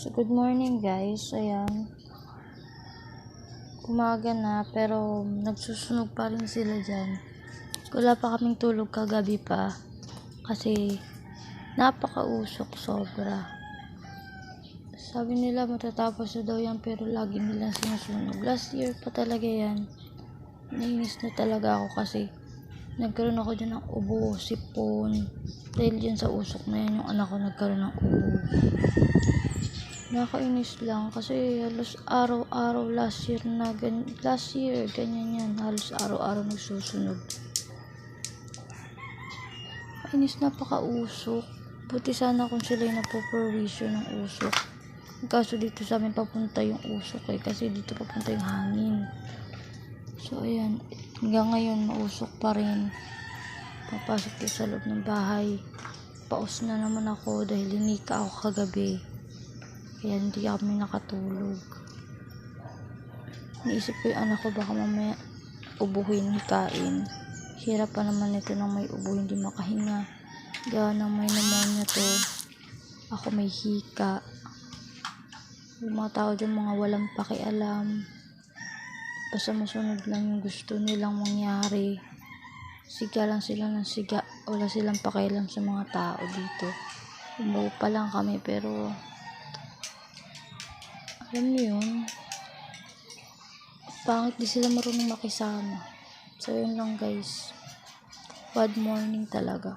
So, good morning guys. Ayan. Umaga na pero nagsusunog pa rin sila dyan. Wala pa kaming tulog kagabi pa. Kasi napakausok sobra. Sabi nila matatapos na daw yan pero lagi nilang sinusunog. Last year pa talaga yan. Nainis na talaga ako kasi nagkaroon ako dyan ng ubo, sipon. Dahil dyan sa usok na yan yung anak ko nagkaroon ng ubo. Nakainis lang kasi halos araw-araw last year ganyan yan, halos araw-araw nagsusunog. Kainis, napakausok. Buti sana kung sila yung napoprovision ng usok. Kaso dito sa amin papunta yung usok kasi dito papunta yung hangin. So ayan, hanggang ngayon mausok pa rin. Papasok ko sa loob ng bahay. Paus na naman ako dahil linika ako kagabi. Kaya hindi kami nakatulog. Naisip ko yung anak ko baka mamaya ubuhin, hikain. Hirap pa naman ito nang may ubo, hindi makahinga. Gawa ng may pneumonia to. Ako may hika. Yung mga tao dyan, mga walang pakialam. Basta masunod lang yung gusto nilang mangyari. Siga lang sila ng siga. Wala silang pakialam sa mga tao dito. Umuwi pa lang kami pero alam niyo yun, pangit di sila marunong makisama. So yun lang guys, bad morning talaga.